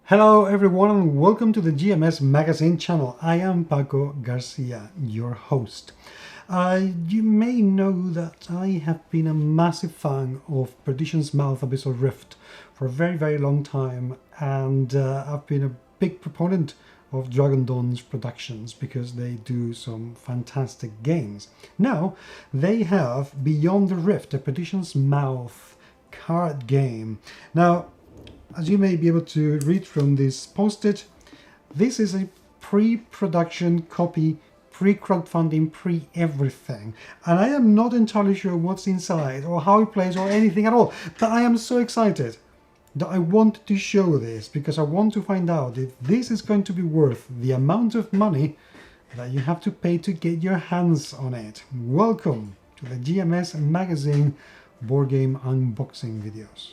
Hello everyone and welcome to the GMS Magazine channel. I am Paco Garcia, your host. You may know that I have been a massive fan of Perdition'S Abyssal Rift for a very long time, and I've been a big proponent of Dwarven Productions because they do some fantastic games. Now they have Beyond the Rift, a Perdition's Mouth card game. Now, as you may be able to read from this post-it, this is a pre-production copy, pre-crowdfunding, pre-everything. And I am not entirely sure what's inside or how it plays or anything at all. But I am so excited that I want to show this because I want to find out if this is going to be worth the amount of money that you have to pay to get your hands on it. Welcome to the GMS Magazine board game unboxing videos.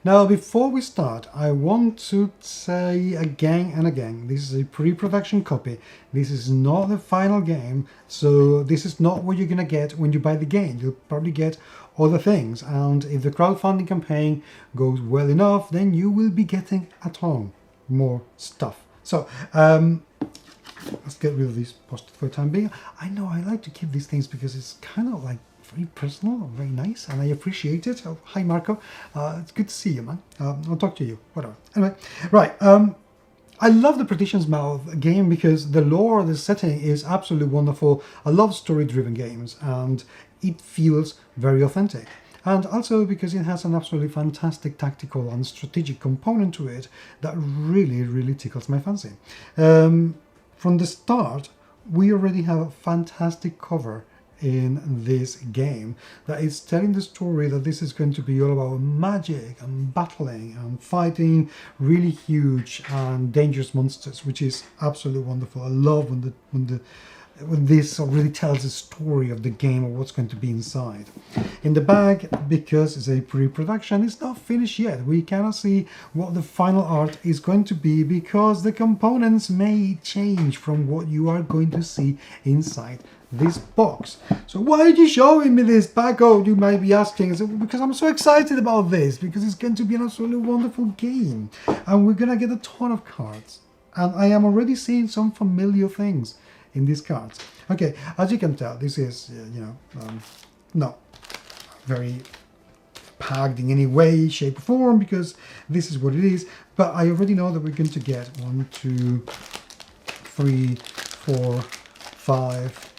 Now, before we start, I want to say again and again, this is a pre-production copy. This is not the final game, so this is not what you're going to get when you buy the game. You'll probably get other things, and if the crowdfunding campaign goes well enough, then you will be getting a ton more stuff. So, let's get rid of these post for the time being. I know I like to keep these things because it's kind of like very personal, very nice, and I appreciate it. Oh, hi Marco, it's good to see you, man. I'll talk to you, whatever. Anyway, right, I love the Perdition'S Mouth game because the lore, the setting is absolutely wonderful. I love story-driven games, and it feels very authentic. And also because it has an absolutely fantastic tactical and strategic component to it that really tickles my fancy. From the start, we already have a fantastic cover in this game that is telling the story that this is going to be all about magic and battling and fighting really huge and dangerous monsters, which is absolutely wonderful. I love when this really tells the story of the game or what's going to be inside. In the bag, because it's a pre-production, it's not finished yet. We cannot see what the final art is going to be because the components may change from what you are going to see inside this box. So why are you showing me this, Paco? You might be asking. Because I'm so excited about this, because it's going to be an absolutely wonderful game. And we're going to get a ton of cards. And I am already seeing some familiar things in these cards. Okay, as you can tell, this is, not very packed in any way, shape, or form, because this is what it is. But I already know that we're going to get 1, 2, 3, 4, 5,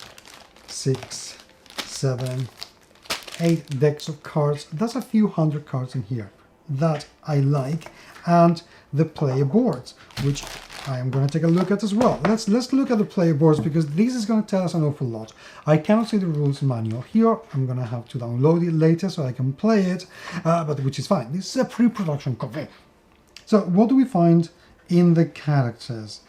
6, 7, 8 decks of cards. That's a few hundred cards in here that I like, and the player boards, which I am going to take a look at as well. Let's look at the player boards because this is going to tell us an awful lot. I cannot see the rules manual here. I'm going to have to download it later so I can play it, but which is fine. This is a pre-production copy. So what do we find in the characters?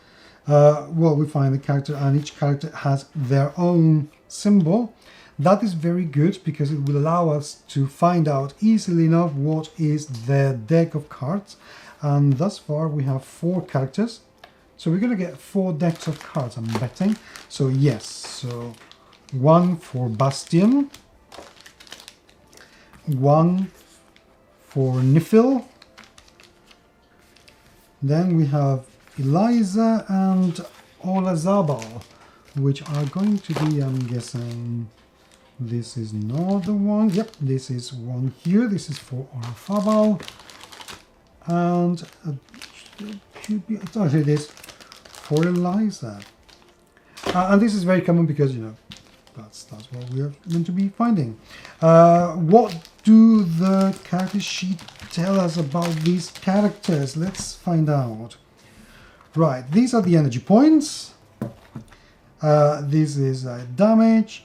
Well, we find the character, and each character has their own symbol. That is very good because it will allow us to find out easily enough what is their deck of cards. And thus far we have 4 characters. So we're going to get 4 decks of cards, I'm betting. So yes, so 1 for Bastian, 1 for Niffil, then we have Eliza and Olazabal, which are going to be, I'm guessing, this is not the one. Yep, this is one here. This is for Olazabal, and should be, oh, here it is, for Eliza. And this is very common because, that's what we are going to be finding. What do the character sheet tell us about these characters? Let's find out. Right, these are the energy points. This is damage.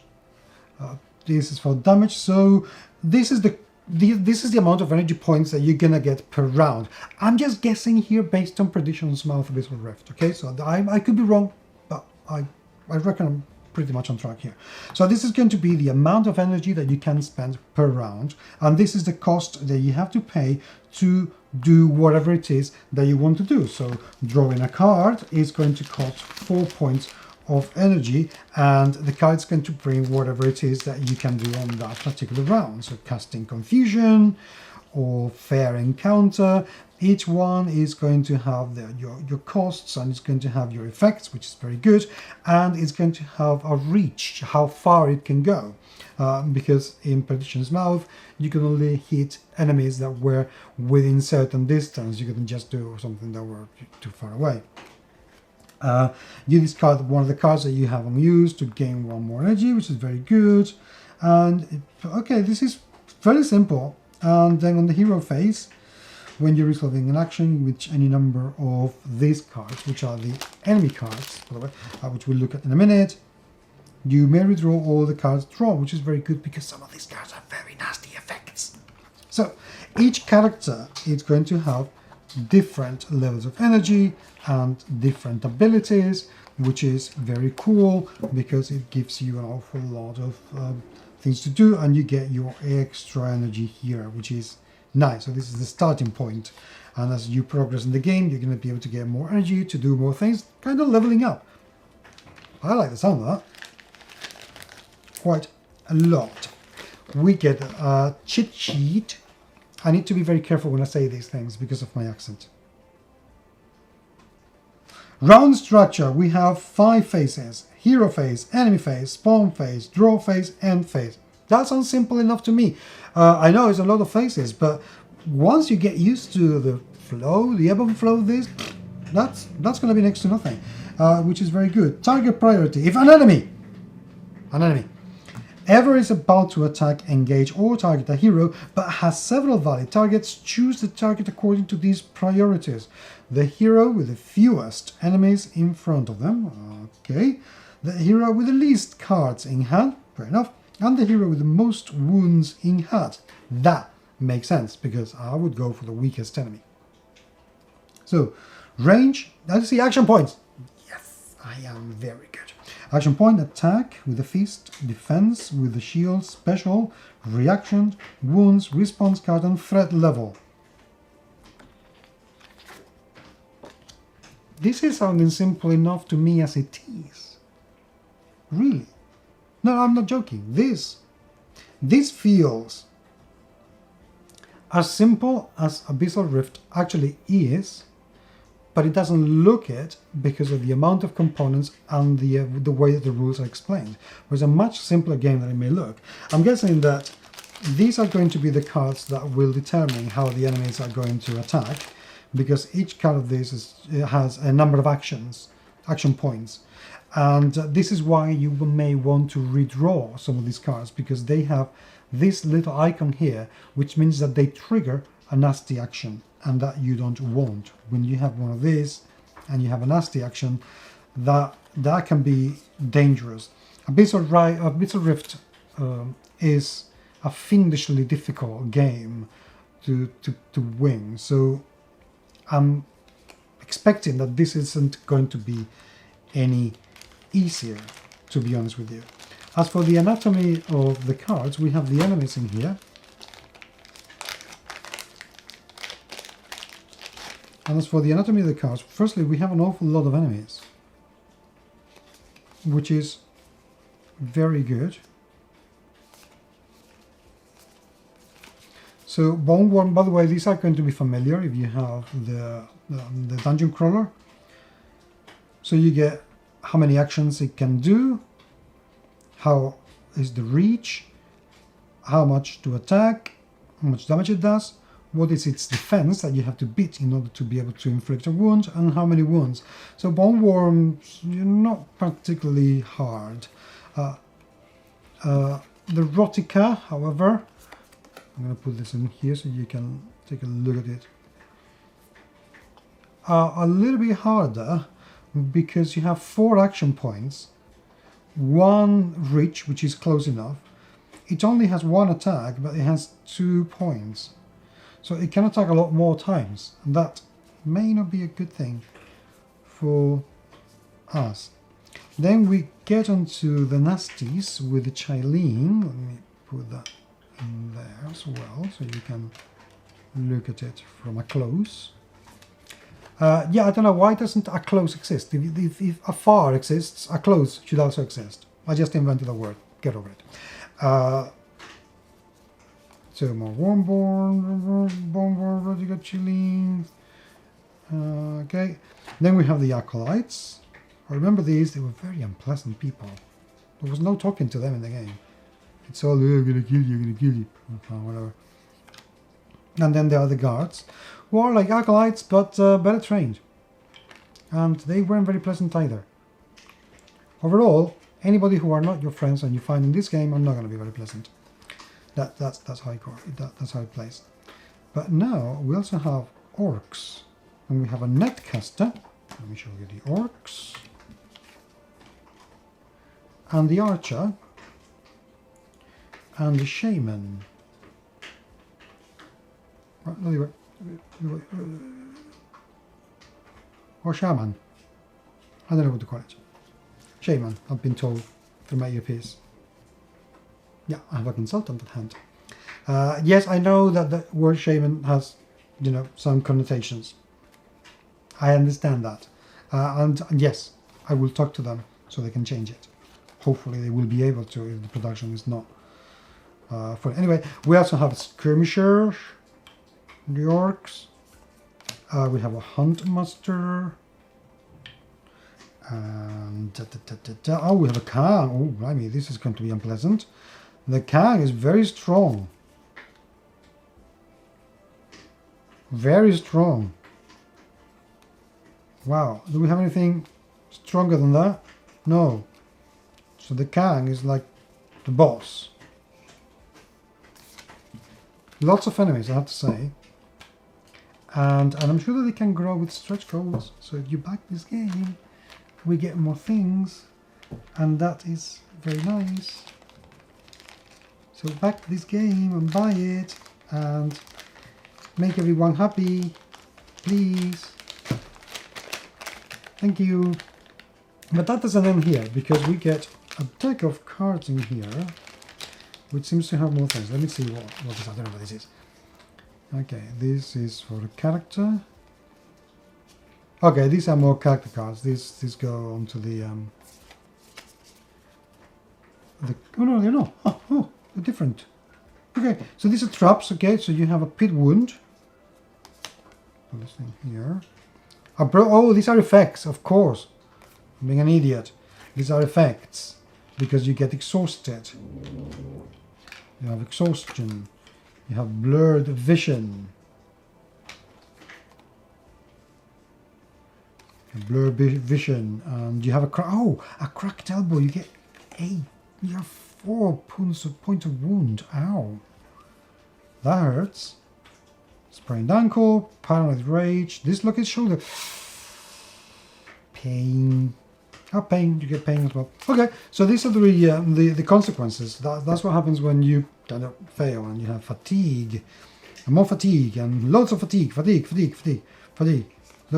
This is for damage. So this is the amount of energy points that you're gonna get per round. I'm just guessing here based on Perdition'S Mouth Abyssal Rift. Okay, so I could be wrong, but I reckon I'm pretty much on track here. So this is going to be the amount of energy that you can spend per round, and this is the cost that you have to pay to do whatever it is that you want to do. So drawing a card is going to cost 4 points of energy, and the card's going to bring whatever it is that you can do on that particular round. So casting confusion or fair encounter, each one is going to have your costs, and it's going to have your effects, which is very good, and it's going to have a reach, how far it can go, because in Perdition'S mouth you can only hit enemies that were within certain distance. You couldn't just do something that were too far away. You discard one of the cards that you have unused to gain 1 more energy, which is very good. And okay, this is very simple. And then on the hero phase, when you're resolving an action with any number of these cards, which are the enemy cards, by the way, which we'll look at in a minute, you may redraw all the cards drawn, which is very good because some of these cards have very nasty effects. So each character is going to have different levels of energy and different abilities, which is very cool because it gives you an awful lot of things to do, and you get your extra energy here, which is nice. So this is the starting point, and as you progress in the game, you're going to be able to get more energy to do more things, kind of leveling up. I like the sound of that quite a lot. We get a cheat sheet. I need to be very careful when I say these things because of my accent. Round structure, we have 5 phases: hero phase, enemy phase, spawn phase, draw phase, end phase. That sounds simple enough to me. I know it's a lot of phases, but once you get used to the flow, the ebb and flow of this, that's going to be next to nothing, which is very good. Target priority. If an enemy ever is about to attack, engage, or target a hero, but has several valid targets, choose the target according to these priorities. The hero with the fewest enemies in front of them, okay. The hero with the least cards in hand, fair enough. And the hero with the most wounds in hand. That makes sense, because I would go for the weakest enemy. So, range, let's see, action points. Yes, I am very good. Action point, attack with the fist, defense with the shield, special, reaction, wounds, response card, and threat level. This is sounding simple enough to me as it is. Really. No, I'm not joking. This feels as simple as Abyssal Rift actually is, but it doesn't look it because of the amount of components and the way that the rules are explained. It's a much simpler game than it may look. I'm guessing that these are going to be the cards that will determine how the enemies are going to attack, because each card of this has a number of action points. And this is why you may want to redraw some of these cards, because they have this little icon here, which means that they trigger a nasty action, and that you don't want. When you have one of these and you have a nasty action, that can be dangerous. Abyssal Rift is a fiendishly difficult game to win, so I'm expecting that this isn't going to be any easier, to be honest with you. As for the anatomy of the cards, we have the enemies in here. And as for the anatomy of the cards, firstly, we have an awful lot of enemies, which is very good. So Bone Worm, by the way, these are going to be familiar if you have the Dungeon Crawler. So you get how many actions it can do, how is the reach, how much to attack, how much damage it does, what is its defense that you have to beat in order to be able to inflict a wound, and how many wounds. So Bone Worms, you're not particularly hard. The Rotica, however, I'm going to put this in here so you can take a look at it, are a little bit harder, because you have 4 action points, 1 reach, which is close enough. It only has 1 attack, but it has 2 points. So it can attack a lot more times, and that may not be a good thing for us. Then we get onto the nasties with the Chilene. Let me put that in there as well, so you can look at it from a close. Yeah, I don't know, why doesn't a close exist? If a far exists, a close should also exist. I just invented a word. Get over it. So more Wormborn, you got Chilene. Okay. Then we have the Acolytes. I remember these, they were very unpleasant people. There was no talking to them in the game. It's all, I'm gonna kill you, I'm gonna kill you. Whatever. And then there are the guards, who are like acolytes, but better trained. And they weren't very pleasant either. Overall, anybody who are not your friends and you find in this game are not going to be very pleasant. That's how it plays. But now we also have orcs. And we have a netcaster. Let me show you the orcs. And the archer. And the shaman. Or shaman. I don't know what to call it. Shaman, I've been told through my earpiece. Yeah, I have a consultant at hand. Yes, I know that the word shaman has, you know, some connotations. I understand that. And yes, I will talk to them so they can change it. Hopefully they will be able to if the production is not full. Anyway, we also have skirmishers, the orcs. We have a hunt master. And oh, we have a Kang. Oh, blimey, this is going to be unpleasant. The Kang is very strong. Very strong. Wow. Do we have anything stronger than that? No. So the Kang is like the boss. Lots of enemies, I have to say. And I'm sure that they can grow with stretch goals. So if you back this game, we get more things. And that is very nice. So back this game and buy it. And make everyone happy. Please. Thank you. But that doesn't end here, because we get a deck of cards in here, which seems to have more things. Let me see what this, I don't know what this is. Okay, this is for the character. Okay, these are more character cards. These go onto the oh no, they're not. Oh, they're different. Okay, so these are traps. Okay, so you have a pit wound. Put this thing here. Oh, these are effects, of course. I'm being an idiot. These are effects because you get exhausted. You have exhaustion. You have blurred vision. Blurred vision, and you have a cracked elbow. You get 8. You have 4 points of wound. Ow, that hurts. Sprained ankle, paranoid rage, dislocated shoulder. Pain. Oh, pain. You get pain as well. Okay, so these are the consequences. That's what happens when you fail and you have fatigue, and more fatigue, and loads of fatigue, loads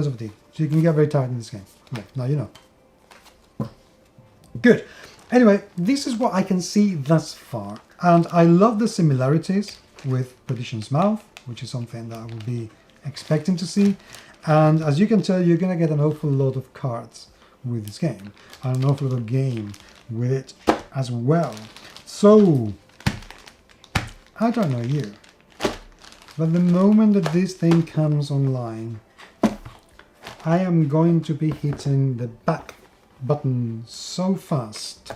of fatigue. So you can get very tired in this game. Okay, now you know. Good. Anyway, this is what I can see thus far, and I love the similarities with Perdition'S Mouth, which is something that I will be expecting to see. And as you can tell, you're going to get an awful lot of cards with this game, and an awful lot of game with it as well. So, I don't know you, but the moment that this thing comes online, I am going to be hitting the back button so fast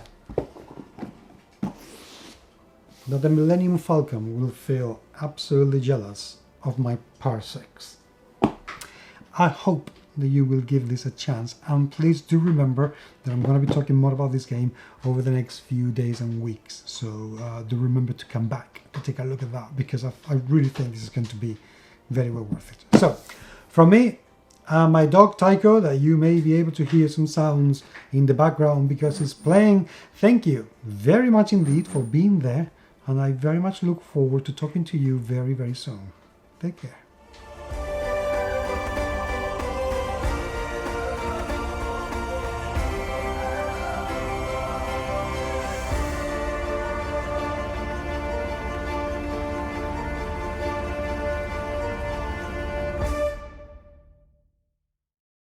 that the Millennium Falcon will feel absolutely jealous of my parsecs. I hope that you will give this a chance, and please do remember that I'm going to be talking more about this game over the next few days and weeks, so do remember to come back to take a look at that, because I really think this is going to be very well worth it. So, from me, my dog Tycho, that you may be able to hear some sounds in the background because he's playing. Thank you very much indeed for being there, and I very much look forward to talking to you very, very soon. Take care.